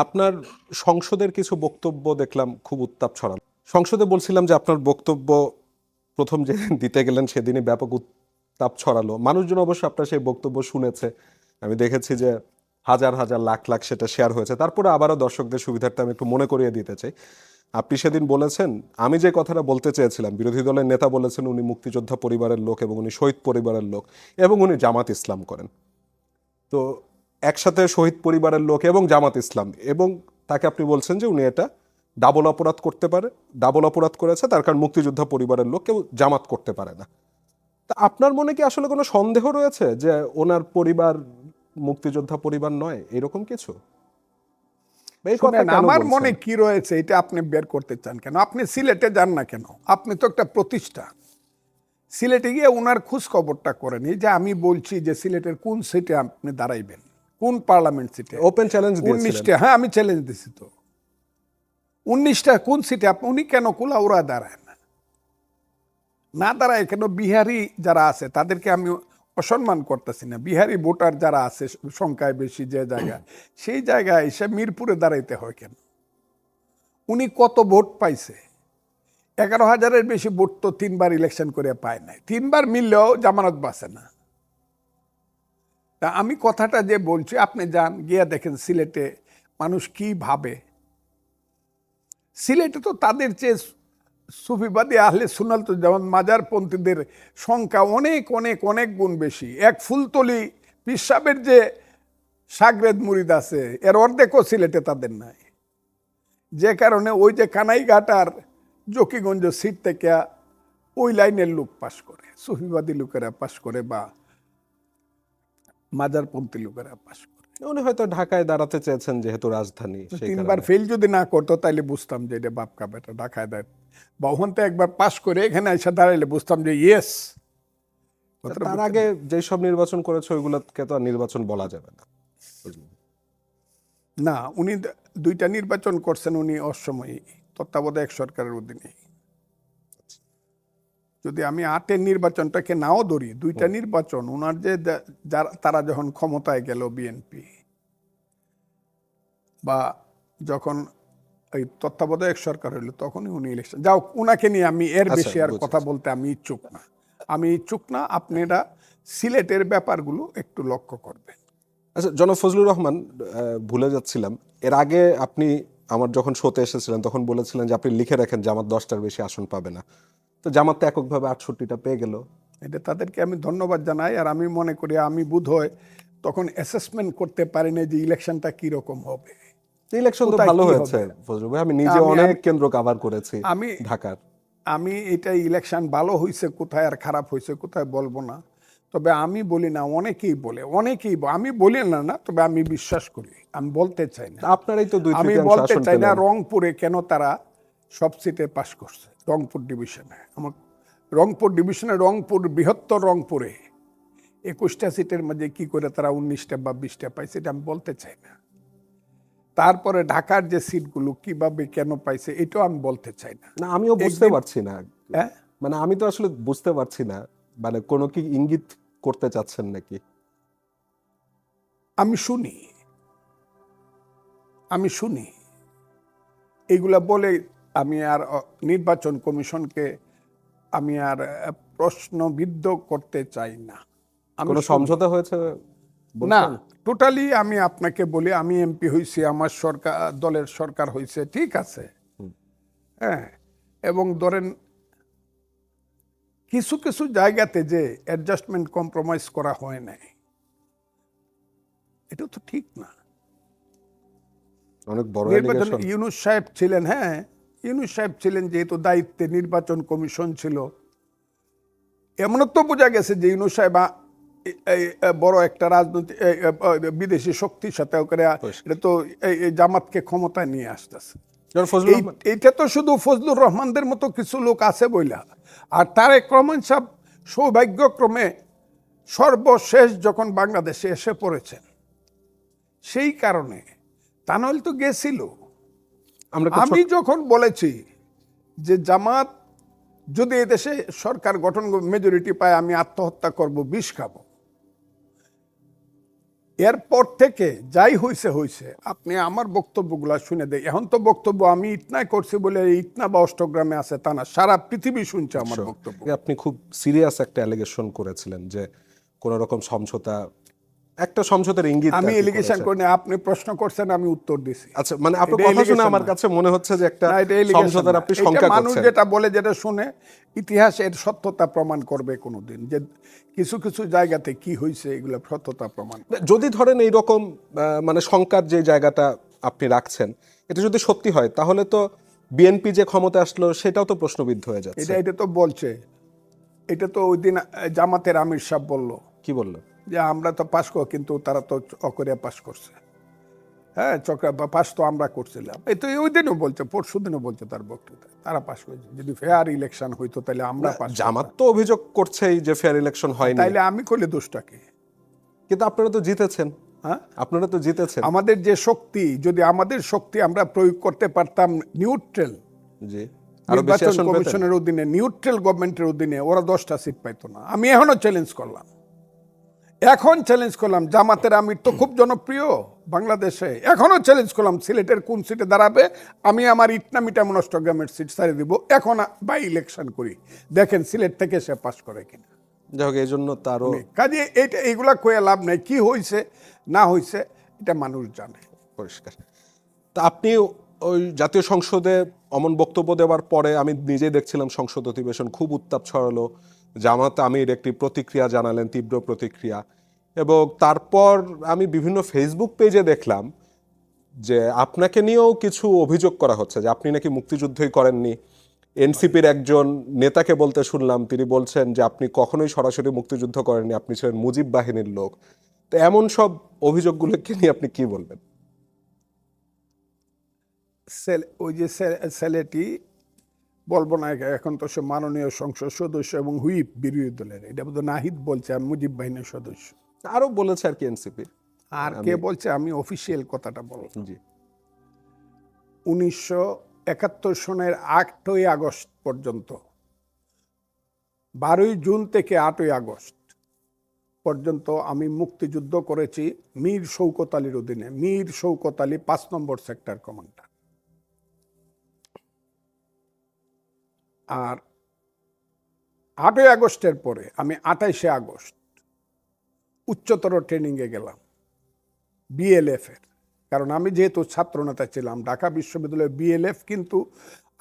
আপনার সংসদের কিছু বক্তব্য দেখলাম খুব উত্তাপ ছড়ালো। সংসদে বলছিলাম যে আপনার বক্তব্য প্রথম যেদিন দিতে গেলেন সেদিনই ব্যাপক উত্তাপ ছড়ালো। মানুষজন অবশ্য আপনার সেই বক্তব্য শুনেছে, আমি দেখেছি যে হাজার হাজার লাখ লাখ সেটা শেয়ার হয়েছে। তারপরে আবারও দর্শকদের সুবিধার্থে আমি একটু মনে করিয়ে দিতে চাই, আপনি সেদিন বলেছেন, আমি যে কথাটা বলতে চেয়েছিলাম, বিরোধী দলের নেতা বলেছেন উনি মুক্তিযোদ্ধা পরিবারের লোক এবং উনি শহীদ পরিবারের লোক এবং উনি জামাত ইসলাম করেন। তো একসাথে শহীদ পরিবারের লোক এবং জামাত ইসলাম, এবং তাকে আপনি বলছেন যে উনি এটা ডাবল অপরাধ করতে পারে, ডাবল অপরাধ করেছে তার কারণ মুক্তিযোদ্ধা পরিবারের লোক কেউ জামাত করতে পারে না। তা আপনার মনে কি আসলে কোনো সন্দেহ রয়েছে যে ওনার পরিবার মুক্তিযোদ্ধা পরিবার নয়, এরকম কিছু? আমার মনে কি রয়েছে এটা আপনি বের করতে চান কেন? আপনি সিলেটে যান না কেন? আপনি তো একটা প্রতিষ্ঠান, সিলেটে গিয়ে ওনার খোঁজ খবরটা করেন। এই যে আমি বলছি যে সিলেটের কোন সিটে আপনি দাঁড়াইবেন, কোন পার্লামেন্ট সিটে? ওপেন চ্যালেঞ্জ দিয়েছিলেন। 19টা। হ্যাঁ, আমি চ্যালেঞ্জ দিছি তো। 19টা কোন সিটে উনি কেন কুলাউড়া দাঁড়ায় না দাঁড়ায় কেন? বিহারি যারা আছে তাদেরকে আমি অসম্মান করতেছি না। বিহারি ভোটার যারা আছে সংখ্যায় বেশি যে জায়গায়, সেই জায়গায় এসে মিরপুরে দাঁড়াইতে হয় কেন? উনি কত ভোট পাইছে? 11,000-এর বেশি ভোট তো 3বার ইলেকশন করে পায় নাই। 3বার মিললেও জামানত বাঁচে না। তা আমি কথাটা যে বলছি, আপনি যান গিয়া দেখেন সিলেটে মানুষ কি ভাবে। সিলেটে তো তাদের চেয়ে সুফিবাদী আহলে সুন্নাত তো যেমন মাজারপন্থীদের সংখ্যা অনেক অনেক অনেক গুণ বেশি। এক ফুলতলি পিসাবের যে সাগরেদ মুরিদ আছে এর অর্ধেকও সিলেটে তাদের নাই। যে কারণে ওই যে কানাইঘাট আর জকিগঞ্জ সিট থেকে ওই লাইনের লোক পাশ করে, সুফিবাদী লোকেরা পাশ করে বা মাজারপন্থী লোকেরা পাশ করে। উনি হয়তো ঢাকায় দাঁড়াতে চেয়েছেন যেহেতু রাজধানী। 3বার ফেল যদি না করতো তাইলে বুঝতাম যে এটা বাপকা বেটা ঢাকায় দেয়, বা ওখানতে একবার পাশ করে এখানে এসে দাঁড়াইলে বুঝতাম যে ইয়েস। তার আগে যেসব নির্বাচন করেছে ওইগুলোকে তো আর নির্বাচন বলা যাবে না। না, উনি 2টা নির্বাচন করছেন উনি অসময়ে তত্ত্বাবধায়ক সরকারের অধীনে। যদি আমি 8-এর নির্বাচনটাকে নাও ধরি, 2টা নির্বাচন ওনার যে তারা যখন ক্ষমতায় গেল বিএনপি, বা যখন এই তত্ত্বাবধায়ক সরকার হইল তখনই উনি ইলেকশন। যাও, উনাকে নিয়ে আমি এর বেশি আর কথা বলতে আমি ইচ্ছুক না। আপনারা সিলেটের ব্যাপারগুলো একটু লক্ষ্য করবেন। আচ্ছা, জনাব ফজলুর রহমান, ভুলে যাচ্ছিলাম, এর আগে আপনি আমার যখন শোতে এসেছিলেন তখন বলেছিলেন যে আপনি লিখে রাখেন জামাত 10টার বেশি আসন পাবে না। তো জামাত তো এককভাবে 68টা পেয়ে গেল। এটা তাদেরকে আমি ধন্যবাদ জানাই। আর আমি মনে করি আমি বোধহয় তখন অ্যাসেসমেন্ট করতে পারি না যে ইলেকশনটা কিরকম হবে। ইলেকশন তো ভালো হয়েছে ফজলুর ভাই, আমি নিজে অনেক কেন্দ্র কভার করেছি ঢাকার। আমি এটা ইলেকশন ভালো হয়েছে কোথায় আর খারাপ হয়েছে কোথায় বলবো না, তবে আমি বলি না, অনেকেই বলে, আমি বলি না, তবে আমি বিশ্বাস করি, আমি বলতে চাই না। আপনারাই তো 2/3 আমি বলতে চাই না রংপুরে কেন তারা সব সিটে পাস করছে। রংপুর ডিভিশনে, আমার রংপুর ডিভিশনে, রংপুর বৃহত্তর রংপুরে 21টা সিটের মধ্যে কি করে তারা 19টা বা 20টা পাইছে এটা আমি বলতে চাই না। তারপরে ঢাকার যে সিটগুলো কিভাবে কেন পাইছে এটাও আমি বলতে চাই না। আমিও বুঝতে পারছি না, মানে আমি তো আসলে বুঝতে পারছি না, মানে কোনো কি ইঙ্গিত করতে চাচ্ছেন নাকি? আমি শুনি এইগুলা বলে আমি আর নির্বাচন কমিশনকে আমি আর প্রশ্নবিদ্ধ করতে চাই না। কোনো সমঝোতা হয়েছে না, টোটালি আমি আপনাকে বলি, আমি এমপি হয়েছি, আমার দলের সরকার হয়েছে, ঠিক আছে, হ্যাঁ, এবং ধরেন কিছু কিছু জায়গাতে যে অ্যাডজাস্টমেন্ট কম্প্রোমাইজ করা হয় নাই, এটা তো ঠিক না। অনেক বড় নির্বাচন ইউনূস সাহেব ছিলেন, হ্যাঁ, ইউনূস সাহেব ছিলেন যেহেতু দায়িত্বে, নির্বাচন কমিশন ছিল, এমন তো বোঝা গেছে যে ইউনূস সাহেব বড় একটা রাজনৈতিক বিদেশি শক্তির সাথে করে এটা তো জামাতকে ক্ষমতায় নিয়ে আসতেছে। এইটা তো শুধু ফজলুর রহমানদের মতো কিছু লোক আছে বইলা, আর তারেক রহমান সাহেব সৌভাগ্যক্রমে সর্বশেষ যখন বাংলাদেশে এসে পড়েছেন, সেই কারণে, তা নইলে তো গেছিল। আমি যখন বলেছি যে জামাত যদি এদেশে সরকার গঠন মেজরিটি পায় আমি আত্মহত্যা করব, বিষ খাবো, এরপর থেকে যাই হইছে হইছে, আপনি আমার বক্তব্যগুলো শুনে দেয়। এখন তো বক্তব্য আমি ইটনায় করছি বলে ইটনা বা অষ্টগ্রামে আছে তা না, সারা পৃথিবী শুনছে আমার বক্তব্য। আপনি খুব সিরিয়াস একটা অ্যালিগেশন করেছিলেন যে কোন রকম সমঝোতা, একটা সমঝোতার ইঙ্গিত আমি আর কি এলিগেশন করেছেন। করিনি, আপনি প্রশ্ন করছেন, আমি উত্তর দিছি। আচ্ছা, মানে আপনার এটা কথা শুনে allegation আমার না। কাছে মনে হচ্ছে যে একটা না, এটা allegation সমঝোতার না। আপনি এটা শঙ্কা মানুষ করছেন। যেটা বলে, যেটা শুনে, ইতিহাস এর সত্যতা প্রমাণ করবে কোনোদিন, যে কিছু কিছু জায়গাতে কি হয়েছে এগুলো সত্যতা প্রমাণ। যদি ধরেন এইরকম মানে শঙ্কার যে জায়গাটা আপনি রাখছেন, এটা যদি সত্যি হয় তাহলে তো বিএনপি যে ক্ষমতা আসলো সেটাও তো প্রশ্নবিদ্ধ হয়ে যাচ্ছে। এটা তো বলছে, এটা তো ওই দিন জামাতের আমির সাহেব বলল কি বললো? যে আমরা তো পাশ করব, কিন্তু তারা তো অকরিয়া পাশ করছে। হ্যাঁ, চক্রা পাশ তো আমরা করছিলাম, এই তো ওই দিনও বলছে, পরশু দিনও বলছে তার বক্তৃতা, তারা পাশ করেছে। যদি ফেয়ার ইলেকশন হইতো তাহলে আমরা পাশ জামাত তো অভিযোগ করছেই যে ফেয়ার ইলেকশন হয়নি, তাইলে আমি কইলে দোষটাকে। কিন্তু আপনারা তো জিতেছেন। হ্যাঁ, আপনারা তো জিতেছেন। আমাদের যে শক্তি, যদি আমাদের শক্তি আমরা প্রয়োগ করতে পারতাম নিউট্রাল জি, আরো বেশি নির্বাচন আসন পেতেন। কমিশনের অধীনে, নিউট্রাল গভর্নমেন্টের অধীনে, ওরা 10টা সিট পাইতো না। আমি এখনো চ্যালেঞ্জ করলাম, এখন চ্যালেঞ্জ করলাম, জামাতের আমির তো খুব জনপ্রিয় বাংলাদেশে, এখনো চ্যালেঞ্জ করলাম সিলেটের কোন সিটে দাঁড়াবে, আমি আমার ইটনা মিটামন অষ্টগ্রামের সিট ছাড়ে দিব, এখন বাই ইলেকশন করি, দেখেন সিলেট থেকে সে পাস করে কিনা। যাই হোক, এই জন্য তারও কাজে এইগুলা কয়ে লাভ নাই, কি হয়েছে না হয়েছে এটা মানুষ জানে। পরিষ্কার। তা আপনি ওই জাতীয় সংসদে অমন বক্তব্য দেওয়ার পরে আমি নিজেই দেখছিলাম সংসদ অধিবেশন খুব উত্তাপ ছড়ালো, জামাত আমির একটি প্রতিক্রিয়া জানালেন, তীব্র প্রতিক্রিয়া, এবং তারপর আমি বিভিন্ন ফেসবুক পেজে দেখলাম যে আপনাকে নিয়েও কিছু অভিযোগ করা হচ্ছে যে আপনি নাকি মুক্তিযুদ্ধই করেননি। এনসিপির একজন নেতাকে বলতে শুনলাম, তিনি বলছেন যে আপনি কখনোই সরাসরি মুক্তিযুদ্ধ করেননি, আপনি ছিলেন মুজিব বাহিনীর লোক। তো এমন সব অভিযোগগুলোকে নিয়ে আপনি কি বলবেন? ওই যে ছেলেটি, বলবো না এখন তো সে মাননীয় সংসদ সদস্য এবং হুইপ বিরোধী দলের, এটা বোধ নাহিদ বলছে আমি মুজিব বাহিনীর সদস্য, আরো বলেছে আর কি এনসিপি। আর কে বলছে আমি অফিসিয়াল কথাটা বলবো। জি, 1971 সনের 8ই আগস্ট পর্যন্ত, 12ই জুন থেকে 8ই আগস্ট পর্যন্ত আমি মুক্তিযুদ্ধ করেছি মীর শৌকত আলীর অধীনে। মীর শৌকত আলী 5 নম্বর সেক্টর কমান্ডার। আর 8ই আগস্টের পরে আমি 28শে আগস্ট উচ্চতর ট্রেনিংয়ে গেলাম বিএলএফ এর, কারণ আমি যেহেতু ছাত্রনেতা ছিলাম ঢাকা বিশ্ববিদ্যালয়ের বিএলএফ, কিন্তু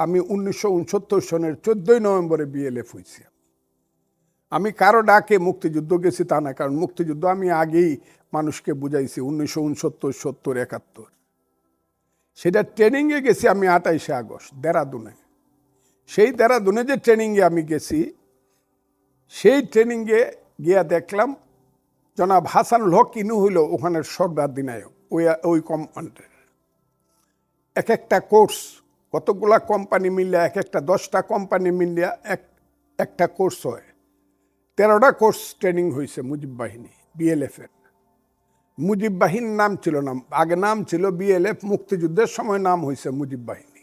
আমি 1969 সনের 14ই নভেম্বরে বিএলএফ হয়েছি। আমি কারো ডাকে মুক্তিযুদ্ধ গেছি তা না, কারণ মুক্তিযুদ্ধ আমি আগেই মানুষকে বুঝাইছি 1969, 70, 71। সেটা ট্রেনিংয়ে গেছি আমি 28শে আগস্ট দেরাদুনে। সেই দেরাদুনে যে ট্রেনিংয়ে আমি গেছি, সেই ট্রেনিংয়ে গিয়া দেখলাম জনাব হাসানুল হক ইনু হইল ওখানের সর্বাধিনায়ক ওই কমান্ডের। এক একটা কোর্স, কতগুলা কোম্পানি মিলিয়া, এক একটা 10টা কোম্পানি মিলিয়া একটা কোর্স হয়। 13টা কোর্স ট্রেনিং হয়েছে মুজিব বাহিনী বিএলএফ এর। মুজিব বাহিনীর নাম ছিল না, আগে নাম ছিল বিএলএফ, মুক্তিযুদ্ধের সময় নাম হয়েছে মুজিব বাহিনী।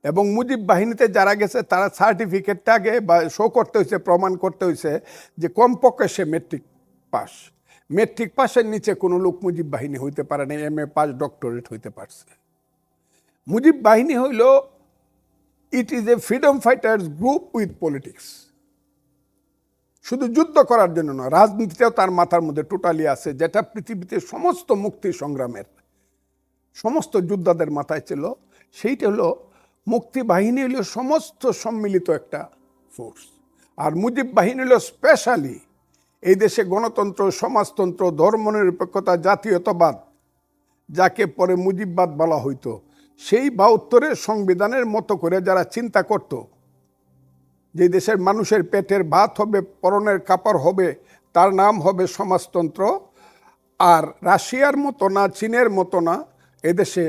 এবং মুজিব বাহিনীতে যারা গেছে তারা সার্টিফিকেটটা আগে বা শো করতে হয়েছে, প্রমাণ করতে হয়েছে যে কমপক্ষে সে মেট্রিক পাস। মেট্রিক পাসের নিচে কোনো লোক মুজিব বাহিনী হইতে পারে না, MA পাস, ডক্টরেট হইতে পারছে। মুজিব বাহিনী হইল, it is a freedom fighters group with politics. শুধু যুদ্ধ করার জন্য নয়, রাজনীতিটাও তার মাথার মধ্যে টোটালি আছে, যেটা পৃথিবীতে সমস্ত মুক্তি সংগ্রামের সমস্ত যোদ্ধাদের মাথায় ছিল। সেইটা হলো মুক্তি বাহিনী, হলো সমস্ত সম্মিলিত একটা ফোর্স। আর মুজিব বাহিনী হলো স্পেশালি এই দেশে গণতন্ত্র, সমাজতন্ত্র, ধর্মনিরপেক্ষতা, জাতীয়তাবাদ, যাকে পরে মুজিববাদ বলা হইতো, সেই 72-এর সংবিধানের মতো করে যারা চিন্তা করত যে দেশের মানুষের পেটের ভাত হবে, পরনের কাপড় হবে, তার নাম হবে সমাজতন্ত্র। আর রাশিয়ার মতো না, চীনের মতো না, এদেশে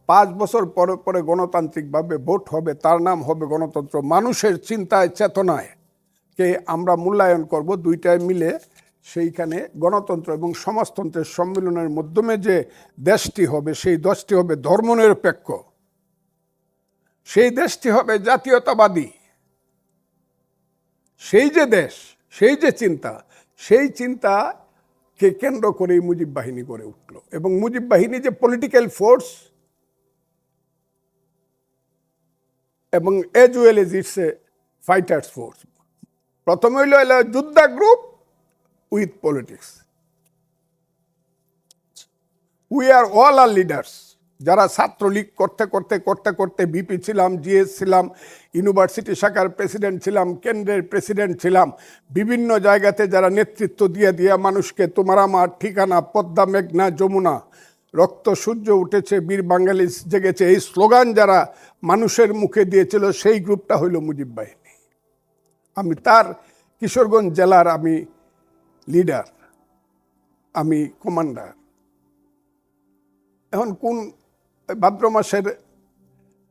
5 বছর পরে পরে গণতান্ত্রিকভাবে ভোট হবে, তার নাম হবে গণতন্ত্র। মানুষের চিন্তায়, চেতনায় কে আমরা মূল্যায়ন করব, দুইটায় মিলে সেইখানে গণতন্ত্র এবং সমাজতন্ত্রের সম্মিলনের মাধ্যমে যে দেশটি হবে, সেই দেশটি হবে ধর্মনিরপেক্ষ, সেই দেশটি হবে জাতীয়তাবাদী। সেই যে দেশ, সেই যে চিন্তা, সেই চিন্তা কে কেন্দ্র করেই মুজিব বাহিনী গড়ে উঠল। এবং মুজিব বাহিনী যে পলিটিক্যাল ফোর্স এবং as well as it's a fighters force. প্রথমে হইল যোদ্ধা group with politics. We are all our leaders. যারা ছাত্রলীগ করতে করতে করতে করতে বিপি ছিলাম, জিএস ছিলাম, ইউনিভার্সিটি শাখার প্রেসিডেন্ট ছিলাম, কেন্দ্রের প্রেসিডেন্ট ছিলাম, বিভিন্ন জায়গাতে যারা নেতৃত্ব দিয়ে দিয়ে মানুষকে তোমার আমার ঠিকানা পদ্মা মেঘনা যমুনা, রক্ত সূর্য উঠেছে বীর বাঙালি জেগেছে, এই স্লোগান যারা মানুষের মুখে দিয়েছিল, সেই গ্রুপটা হইল মুজিব বাহিনী। আমি তার কিশোরগঞ্জ জেলার আমি লিডার, আমি কমান্ডার। এখন কোন ভাদ্র মাসের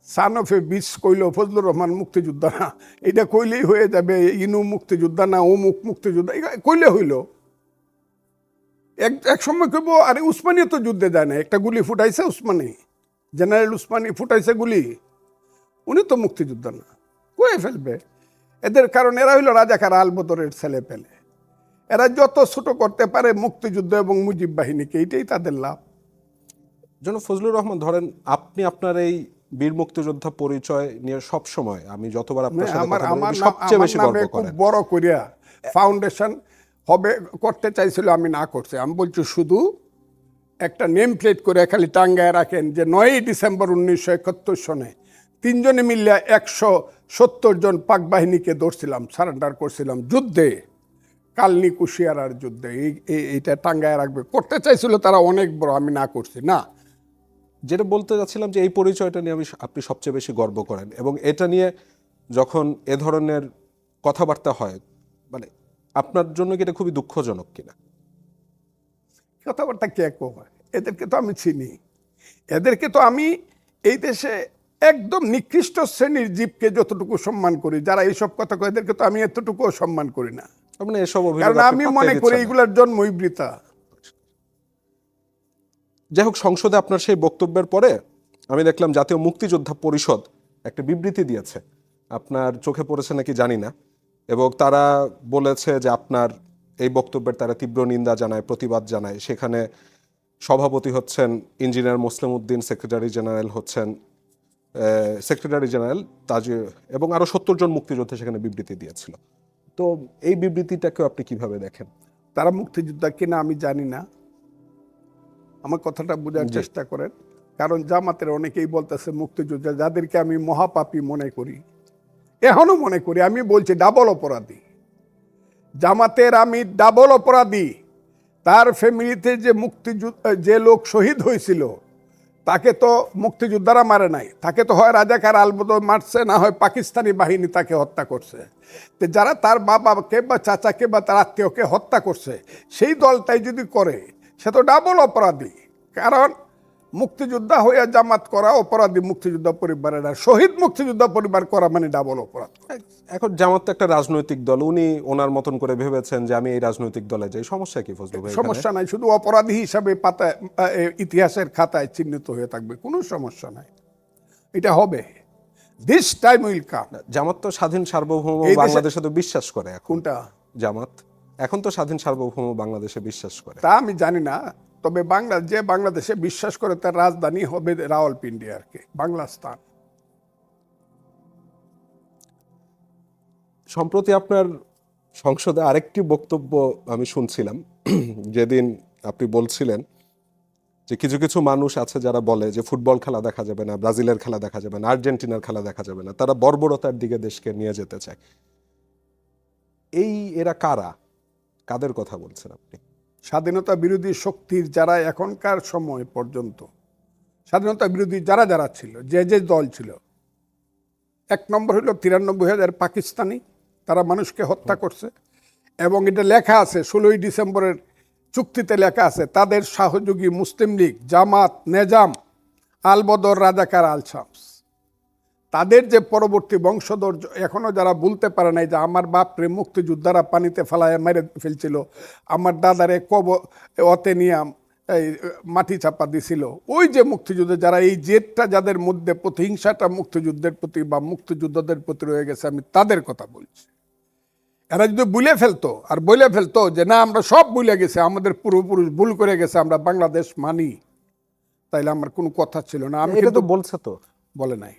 সান অফ এ বিচ কইল ফজলুর রহমান মুক্তিযোদ্ধা না, এটা কইলেই হয়ে যাবে ইনু মুক্তিযোদ্ধা না অমুক মুক্তিযোদ্ধা, কইলে হইল। এক সময় কইব আরে উসমানীও তো যুদ্ধে যায় না, একটা গুলি ফুটাইছে উসমানী, জেনারেল উসমানী ফুটাইছে গুলি, উনি তো মুক্তিযোদ্ধা না, কয়ে ফেলবে এদের। কারণ এরা হইল রাজাকার আলবদরের ছেলে পেলে, এরা যত ছোট করতে পারে মুক্তিযুদ্ধ এবং মুজিব বাহিনীকে, এইটাই তাদের লাভ। যেন ফজলুর রহমান, ধরেন আপনি আপনার এই বীর মুক্তিযোদ্ধা পরিচয় নিয়ে সব সময়, আমি যতবার আপনার সাথে কথা বলি, সবচেয়ে বেশি গর্ব খুব করেন। বড় করিয়া ফাউন্ডেশন হবে করতে চাইছিল, আমি না করছি। আমি বলছি শুধু একটা নেম প্লেট করে খালি টাঙ্গায় রাখেন যে 9ই ডিসেম্বর 1971 সনে 3 জনে মিলে 170 জন পাক বাহিনীকে ধরছিলাম, সারেন্ডার করছিলাম যুদ্ধে, কালনি কুশিয়ারার যুদ্ধে। এইটা টাঙ্গায় রাখবে করতে চাইছিল তারা, অনেক বড়, আমি না করছি না। যেটা বলতে যাচ্ছিলাম যে এই পরিচয়টা নিয়ে আপনি সবচেয়ে বেশি গর্ব করেন, এবং এটা নিয়ে যখন এ ধরনের কথাবার্তা হয়, মানে আপনার জন্য কি এটা খুবই দুঃখজনক কিনা? কথাবার্তা কে কয়? এদেরকে তো আমি চিনি, এদেরকে তো আমি এই দেশে একদম নিকৃষ্ট শ্রেণীর জীবকে যতটুকু সম্মান করি, যারা এইসব কথা কয় এদেরকে তো আমি এতটুকুও সম্মান করি না। মানে এসব অভিযোগ কারণ আমি মনে করি এইগুলার জন্মই বৃথা। যাই হোক, সংসদে আপনার সেই বক্তব্যের পরে আমি দেখলাম জাতীয় মুক্তিযোদ্ধা পরিষদ একটা বিবৃতি দিয়েছে, আপনার চোখে পড়েছে নাকি জানি না, এবং তারা বলেছে যে আপনার এই বক্তব্যের তারা তীব্র নিন্দা জানায়, প্রতিবাদ জানায়। সেখানে সভাপতি হচ্ছেন ইঞ্জিনিয়ার মুসলিম উদ্দিন, সেক্রেটারি জেনারেল তাজি, এবং আরো 70 জন মুক্তিযোদ্ধা সেখানে বিবৃতি দিয়েছিল। তো এই বিবৃতিটাকে আপনি কিভাবে দেখেন? তারা মুক্তিযোদ্ধা কিনা আমি জানি না, আমার কথাটা বোঝার চেষ্টা করেন। কারণ জামাতের অনেকেই বলতেছে মুক্তিযোদ্ধা, যাদেরকে আমি মহাপাপী মনে করি, এখনো মনে করি। আমি বলছি ডাবল অপরাধী, জামাতের আমি ডাবল অপরাধী। তার ফ্যামিলিতে যে যে লোক শহীদ হয়েছিল তাকে তো মুক্তিযোদ্ধারা মারে নাই, তাকে তো হয় রাজাকার আলবদর মারছে, না হয় পাকিস্তানি বাহিনী তাকে হত্যা করছে। তো যারা তার বাবাকে বা চাচাকে বা তার আত্মীয়কে হত্যা করছে, সেই দলটাই যদি করে, সে তো ডাবল অপরাধী। কারণ মুক্তিযোদ্ধা হইয়া জামাত করা অপরাধী মুক্তিযোদ্ধা পরিবারের, আর শহীদ মুক্তিযোদ্ধা পরিবার করা মানে ডাবল অপরাধ। এখন জামাত তো একটা রাজনৈতিক দল, উনি ওনার মতন করে ভেবেছেন যে আমি এই রাজনৈতিক দলে যাই, সমস্যা কি ফজলু ভাই? সমস্যা নাই, শুধু অপরাধী হিসাবে পাতায় ইতিহাসের খাতায় চিহ্নিত হয়ে থাকবে, কোনো সমস্যা নাই। এটা হবে, দিস টাইম উইল কাম। জামাত তো স্বাধীন সার্বভৌম বাংলাদেশে তো বিশ্বাস করে। এখন কোনটা জামাত? এখন তো স্বাধীন সার্বভৌম বাংলাদেশে বিশ্বাস করে। তা আমি জানি না, তবে যে বাংলাদেশে বিশ্বাস করে তার রাজধানী হবে রাওয়ালপিন্ডি, আর কি বাংলা স্থান। সম্প্রতি আপনার সংসদে আরেকটি বক্তব্য আমি শুনছিলাম, যেদিন আপনি বলছিলেন যে কিছু কিছু মানুষ আছে যারা বলে যে ফুটবল খেলা দেখা যাবে না, ব্রাজিলের খেলা দেখা যাবে না, আর্জেন্টিনার খেলা দেখা যাবে না, তারা বর্বরতার দিকে দেশকে নিয়ে যেতে চায়। এরা কারা? কাদের কথা বলছেন আপনি? স্বাধীনতা বিরোধী শক্তির যারা এখনকার সময় পর্যন্ত স্বাধীনতা বিরোধী যারা যারা ছিল, যে দল ছিল, 1 নম্বর হলো 93,000 পাকিস্তানি, তারা মানুষকে হত্যা করছে। এবং এটা লেখা আছে 16ই ডিসেম্বরের চুক্তিতে লেখা আছে, তাদের সহযোগী মুসলিম লীগ, জামাত, নেজাম, আলবদর, রাজাকার, আল শামস, তাদের যে পরবর্তী বংশধর এখনো যারা বলতে পারে নাই যে আমার বাপরে মুক্তিযোদ্ধারা পানিতে ফেলায় মেরে ফেলছিল, আমার দাদারে অতে নিয়ে এই মাটি চাপা দিছিল, ওই যে মুক্তিযুদ্ধে যারা এই জেদটা যাদের মধ্যে, প্রতিহিংসাটা মুক্তিযুদ্ধের প্রতি বা মুক্তিযোদ্ধাদের প্রতি রয়ে গেছে, আমি তাদের কথা বলছি। এরা যদি ভুলে ফেলতো আর বলে ফেলতো যে না আমরা সব ভুলে গেছে, আমাদের পূর্বপুরুষ ভুল করে গেছে, আমরা বাংলাদেশ মানি, তাইলে আমার কোনো কথা ছিল না। আমি এটা কিন্তু তো বলছে তো। বলে নাই,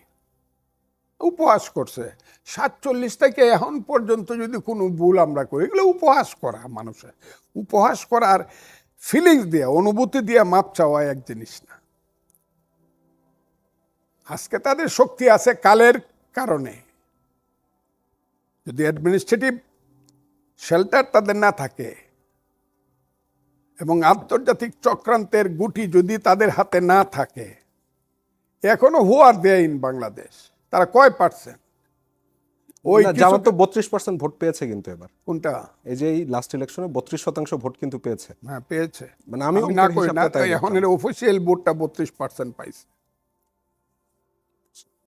উপহাস করছে 47 থেকে এখন পর্যন্ত। যদি কোনো ভুল আমরা করি, এগুলো উপহাস করা, মানুষের উপহাস করার ফিলিংস দিয়ে, অনুভূতি দিয়ে মাপ চাওয়া এক জিনিস না। আজকে তাদের শক্তি আছে কালের কারণে। যদি অ্যাডমিনিস্ট্রেটিভ শেল্টার তাদের না থাকে এবং আন্তর্জাতিক চক্রান্তের গুটি যদি তাদের হাতে না থাকে, এখনো হু আর দেয় ইন বাংলাদেশ, তারা কয় পার্সেন্ট? ওই না, জামাত তো 32% ভোট পেয়েছে কিন্তু এবার। কোনটা? এই যে এই লাস্ট ইলেকশনে 32% ভোট কিন্তু পেয়েছে। হ্যাঁ পেয়েছে, মানে আমি আমি না করি না, এখন এর অফিসিয়াল ভোটটা 32% পাইছে।